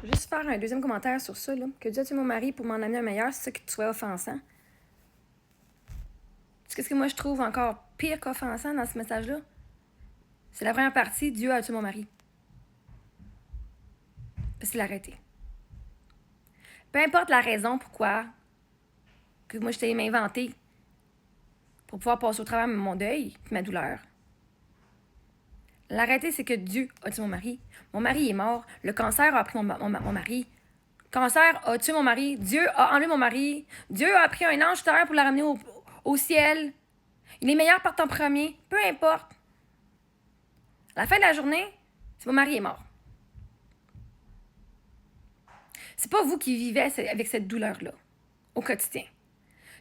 Juste faire un deuxième commentaire sur ça, là. Que Dieu a tué mon mari pour m'en amener un meilleur, c'est ça qui te soit offensant. Qu'est-ce que moi je trouve encore pire qu'offensant dans ce message-là? C'est la première partie, Dieu a tué mon mari. Parce qu'il l'a arrêté. Peu importe la raison pourquoi que moi je t'ai m'inventé pour pouvoir passer au travers de mon deuil et ma douleur. L'arrêté, c'est que Dieu a tué mon mari. Mon mari est mort. Le cancer a pris mon mari. Le cancer a tué mon mari. Dieu a enlevé mon mari. Dieu a pris un ange tout à l'heure pour le ramener au ciel. Il est meilleur par ton premier. Peu importe. À la fin de la journée, c'est mon mari est mort. C'est pas vous qui vivez avec cette douleur-là au quotidien.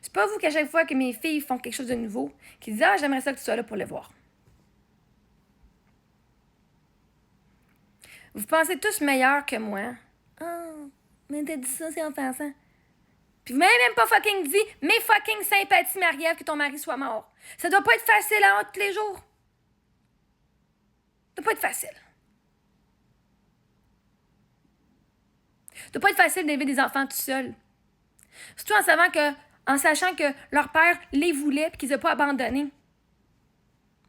C'est pas vous qu'à chaque fois que mes filles font quelque chose de nouveau, qui disent « Ah, j'aimerais ça que tu sois là pour le voir. » Vous pensez tous meilleurs que moi. « Ah, mais t'as dit ça, c'est offensant. » Puis vous m'avez même pas fucking dit « Mes fucking sympathies, Marie-Ève, que ton mari soit mort. » Ça doit pas être facile à tous les jours. Ça doit pas être facile. Ça doit pas être facile d'élever des enfants tout seul. Surtout en sachant que leur père les voulait et qu'ils n'ont pas abandonné.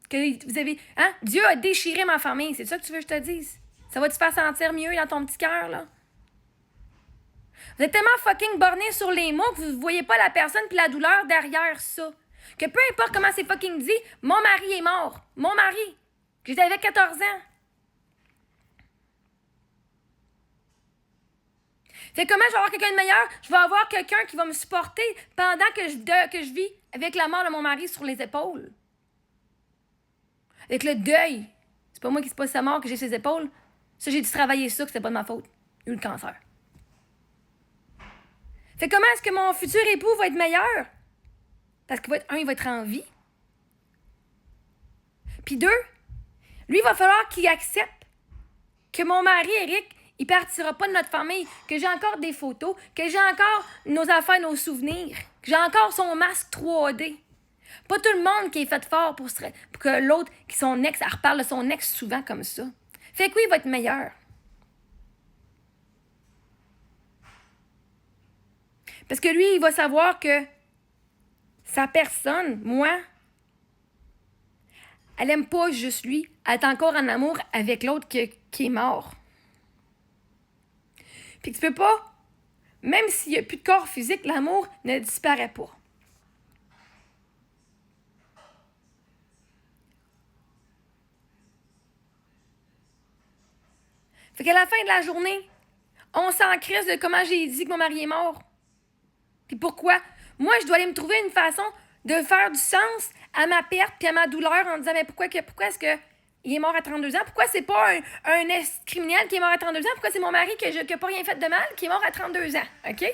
Que vous avez. Hein? Dieu a déchiré ma famille. C'est ça que tu veux que je te dise? Ça va te faire sentir mieux dans ton petit cœur, là? Vous êtes tellement fucking borné sur les mots que vous ne voyez pas la personne puis la douleur derrière ça. Que peu importe comment c'est fucking dit, mon mari est mort. Mon mari. Que j'avais 14 ans. Fait comment je vais avoir quelqu'un de meilleur? Je vais avoir quelqu'un qui va me supporter pendant que je vis avec la mort de mon mari sur les épaules. Avec le deuil. C'est pas moi qui se passe sa mort que j'ai ses épaules. Ça, j'ai dû travailler ça, que c'était pas de ma faute. J'ai eu le cancer. Fait comment est-ce que mon futur époux va être meilleur? Parce qu'il va être, il va être en vie. Puis 2, lui, il va falloir qu'il accepte que mon mari, Eric, il partira pas de notre famille, que j'ai encore des photos, que j'ai encore nos affaires, nos souvenirs, que j'ai encore son masque 3D. Pas tout le monde qui est fait fort pour que l'autre, qui son ex, elle reparle de son ex souvent comme ça. Fait que oui, il va être meilleur. Parce que lui, il va savoir que sa personne, moi, elle aime pas juste lui, elle est encore en amour avec l'autre qui est mort. Puis tu peux pas, même s'il n'y a plus de corps physique, l'amour ne disparaît pas. Fait qu'à la fin de la journée, on s'en crisse de comment j'ai dit que mon mari est mort. Puis pourquoi? Moi, je dois aller me trouver une façon de faire du sens à ma perte puis à ma douleur en disant, mais pourquoi est-ce que il est mort à 32 ans? Pourquoi c'est pas un criminel qui est mort à 32 ans? Pourquoi c'est mon mari qui n'a pas rien fait de mal qui est mort à 32 ans? OK?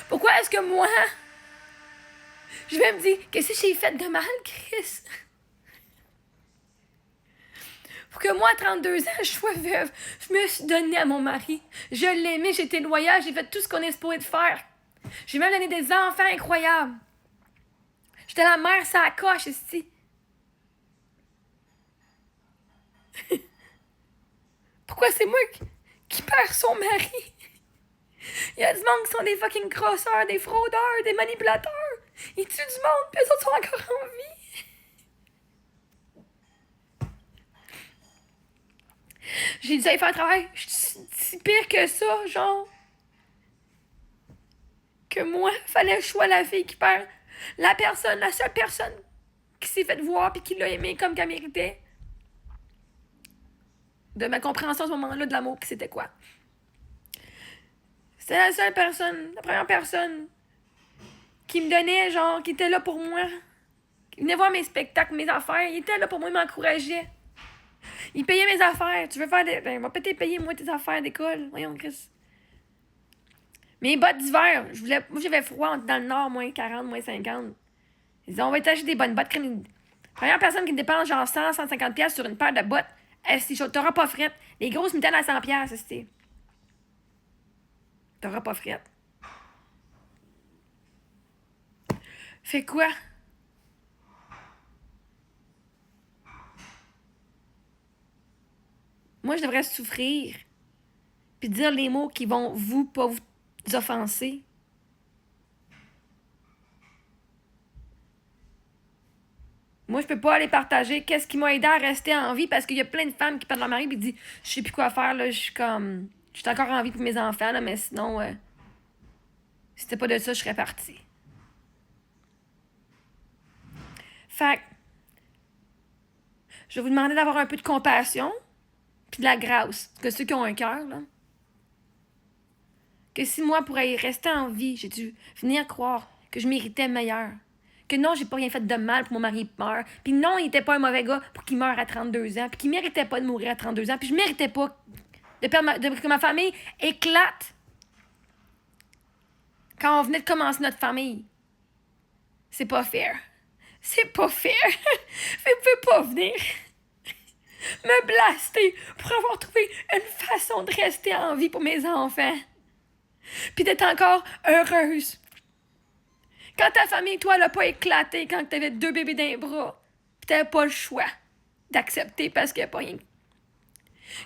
Pourquoi est-ce que moi, je vais me dire, qu'est-ce que j'ai fait de mal, Chris? Pour que moi, à 32 ans, je sois veuve. Je me suis donnée à mon mari. Je l'aimais, j'étais loyale, j'ai fait tout ce qu'on est supposé de faire. J'ai même donné des enfants incroyables. J'étais la mère, ça coche ici. Pourquoi c'est moi qui perds son mari? Il y a du monde qui sont des fucking crosseurs, des fraudeurs, des manipulateurs. Ils tuent du monde, puis eux autres sont encore en vie. J'ai dû aller faire un travail. Je suis si pire que ça, genre. Que moi, fallait que je sois la fille qui perd la seule personne qui s'est fait voir puis qui l'a aimé comme qu'elle méritait. De ma compréhension à ce moment-là de l'amour, c'était quoi? C'était la seule personne, la première personne qui me donnait, genre, qui était là pour moi. Qui venait voir mes spectacles, mes affaires. Il était là pour moi, il m'encourageait. Il payait mes affaires. Tu veux faire des. Ben, va peut-être payer, moi, tes affaires d'école. Voyons, Chris. Mes bottes d'hiver, moi, j'avais froid dans le nord, moins 40, moins 50. Ils disaient, on va t'acheter des bonnes bottes. Première personne qui me dépense genre 100, 150$ sur une paire de bottes, si t'auras pas frette. Les grosses mitaines à 100$, c'est. T'auras pas frette. Fait quoi? Moi, je devrais souffrir. Puis dire les mots qui vont pas vous offenser. Moi, je peux pas aller partager qu'est-ce qui m'a aidé à rester en vie parce qu'il y a plein de femmes qui perdent leur mari et disent je sais plus quoi faire, là, je suis encore en vie pour mes enfants, là, mais sinon, si c'était pas de ça, je serais partie. Fait que, je vais vous demander d'avoir un peu de compassion puis de la grâce. Que ceux qui ont un cœur, là. Que si moi, pour y rester en vie, j'ai dû venir croire que je méritais meilleur. Que non, j'ai pas rien fait de mal pour que mon mari meure. Puis non, il était pas un mauvais gars pour qu'il meure à 32 ans. Puis qu'il méritait pas de mourir à 32 ans. Puis je méritais pas que ma famille éclate quand on venait de commencer notre famille. C'est pas fair. C'est pas fair. Vous pouvez pas venir me blaster pour avoir trouvé une façon de rester en vie pour mes enfants. Puis d'être encore heureuse. Quand ta famille, toi, elle a pas éclaté quand t'avais 2 bébés dans les bras, pis t'avais pas le choix d'accepter parce qu'il n'y a pas rien.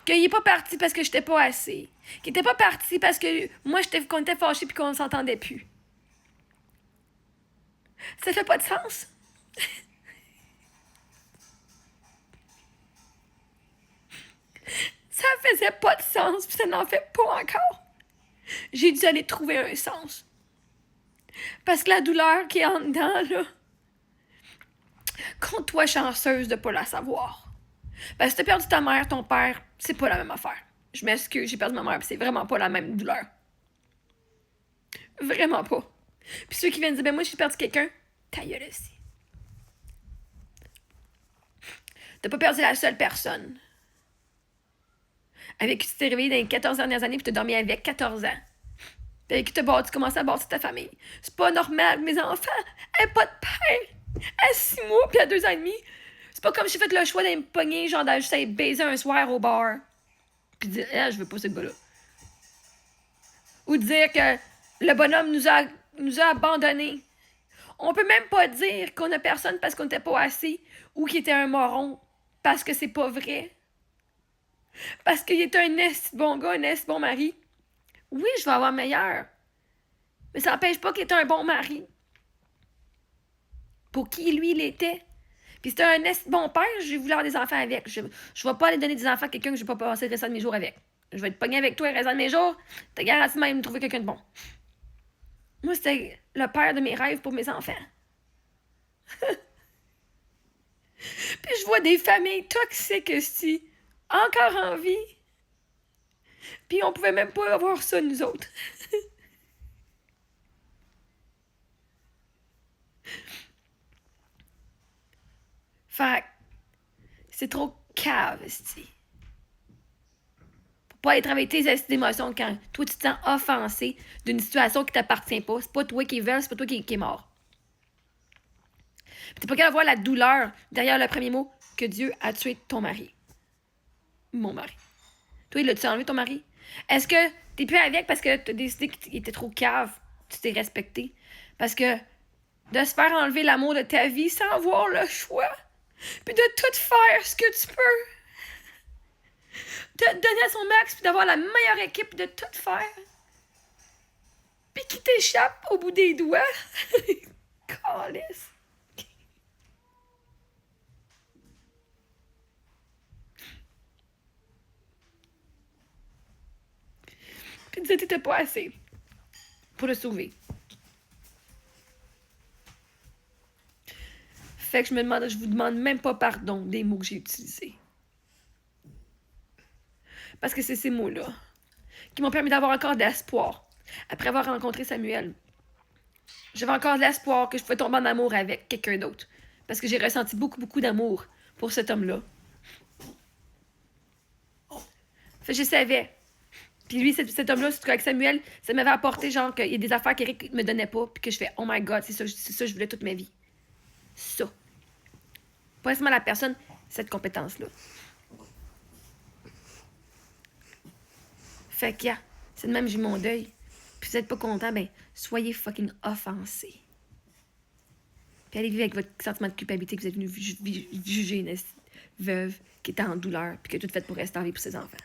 Qu'il est pas parti parce que j'étais pas assez. Qu'il était pas parti parce que moi, qu'on était fâchés pis qu'on s'entendait plus. Ça fait pas de sens. Ça faisait pas de sens pis ça n'en fait pas encore. J'ai dû aller trouver un sens. Parce que la douleur qui est en dedans, là, compte-toi chanceuse de pas la savoir. Parce que si t'as perdu ta mère, ton père, c'est pas la même affaire. Je m'excuse, j'ai perdu ma mère, pis c'est vraiment pas la même douleur. Vraiment pas. Puis ceux qui viennent dire, ben moi j'ai perdu quelqu'un, ta gueule aussi. T'as pas perdu la seule personne avec qui tu t'es réveillé dans les 14 dernières années pis t'as dormi avec 14 ans. Pis avec qui tu commencé à bâtir ta famille. C'est pas normal, mes enfants, elle pas de père. À 6 mois pis à 2 ans et demi. C'est pas comme si j'ai fait le choix d'aller me pogner, genre d'aller juste aller baiser un soir au bar. Pis dire, je veux pas ce gars-là. Ou dire que le bonhomme nous a abandonnés. On peut même pas dire qu'on a personne parce qu'on n'était pas assez ou qu'il était un moron parce que c'est pas vrai. Parce qu'il est un bon gars, un bon mari. Oui, je vais avoir meilleur. Mais ça n'empêche pas qu'il était un bon mari. Pour qui, lui, il était. Puis c'était un bon père, j'ai voulu avoir des enfants avec. Je vais pas aller donner des enfants à quelqu'un que je vais pas passer le restant de mes jours avec. Je vais être pogné avec toi le restant de mes jours. T'as garanti même de trouver quelqu'un de bon. Moi, c'était le père de mes rêves pour mes enfants. Puis je vois des familles toxiques aussi, encore en vie. Puis on pouvait même pas avoir ça, nous autres. Fait c'est trop cave, esti. Faut pas être avec tes émotions quand toi tu te sens offensé d'une situation qui t'appartient pas. C'est pas toi qui veux, c'est pas toi qui est mort. T'es pas capable de voir la douleur derrière le premier mot que Dieu a tué ton mari. Mon mari. Toi, il a-tu enlevé ton mari? Est-ce que t'es plus avec parce que t'as décidé qu'il était trop cave? Tu t'es respecté? Parce que de se faire enlever l'amour de ta vie sans avoir le choix, puis de tout faire ce que tu peux, de te donner à son max, puis d'avoir la meilleure équipe, de tout faire, puis qui t'échappe au bout des doigts. Calisse. Puis tu disais que t'étais pas assez pour le sauver. Fait que je vous demande même pas pardon des mots que j'ai utilisés. Parce que c'est ces mots-là qui m'ont permis d'avoir encore de l'espoir. Après avoir rencontré Samuel, j'avais encore de l'espoir que je pouvais tomber en amour avec quelqu'un d'autre. Parce que j'ai ressenti beaucoup, beaucoup d'amour pour cet homme-là. Fait que je savais. Puis lui, cet homme-là, surtout avec Samuel, ça m'avait apporté genre qu'il y a des affaires qu'Éric me donnait pas, puis que je fais oh my god, c'est ça que je voulais toute ma vie. Ça. Pas seulement la personne, cette compétence-là. Fait que, c'est de même, j'ai mon deuil. Puis vous êtes pas content, ben, soyez fucking offensés. Puis allez vivre avec votre sentiment de culpabilité que vous êtes venu juger veuve qui était en douleur puis qui a tout fait pour rester en vie pour ses enfants.